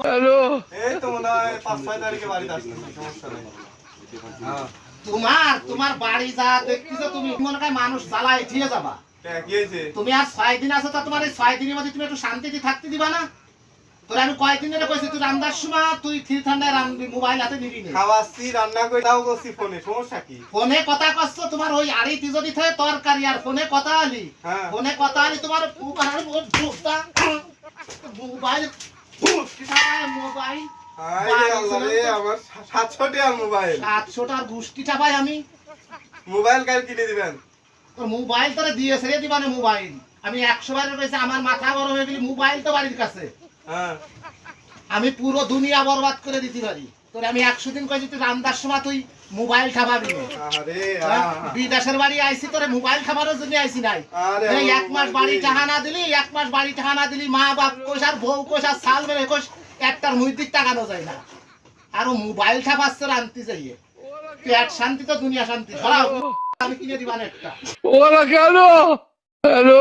Hello, এই তো মনে হয় 5-6 তারিখে বাড়িতে আসবে, সমস্যা নেই। হ্যাঁ, তোমার বাড়ি যা দেখতেছো তুমি মনে হয় মানুষ জ্বালায় ঠিক যাবা। কি হয়েছে? তুমি আর 6 দিন আছো, তা তোমার এই 6 দিনের মধ্যে তুমি একটু শান্তিতে থাকতে দিবা না? তোর আমি কয়েকদিন ধরে কইছি তুই রান্নার সময় তুই থির ঠান্ডায় রান্নাবি, মোবাইল হাতে নিবি না। খাওয়াচ্ছি, রান্না করে তাও করছি ফোনে, সমস্যা কি? ফোনে কথা কচ্ছো, তোমার ওই আড়িতে যদি থাকে তরকারি আর ফোনে কথা আলি, হ্যাঁ, ফোনে কথা আলি তোমার মোবাইল মোবাইল আরে আল্লাহ রে, আমার 700 টাকার মোবাইল। 700টার গুষ্টিটা ভাই আমি মোবাইল কাল কিনে দিবেন? তোর মোবাইল তোরে দিয়ে ছেড়ে দিবা না মোবাইল। আমি 100 বার কইছি আমার মাথা গরম হয়ে গেলি, মোবাইল তো বাড়ির কাছে, হ্যাঁ, আমি পুরো দুনিয়া বরবাদ করে দিতে পারি। তোর আমি 100 দিন কইছি তুই রান্নার সময় তুই মোবাইল খাবাবি না। আরে বিদেশের বাড়ি আইছি তোরে মোবাইল খাবারের জন্য আইছি নাই। আরে এই 1 মাস বাড়ি টাকা না দিলি, 1 মাস বাড়ি টাকা না দিলি, মা বাপ কোষ আর বউ কোষ আর সাল মেরে কোষ, একটার মুইদিক টাকানো যায় না। আর ও মোবাইল খাবাচ্ছে আনতে যাইয়ে, পেট শান্তি তো দুনিয়া শান্তি। ধরাও আমি কিনে দিবান একটা। ওরা কেন? হ্যালো।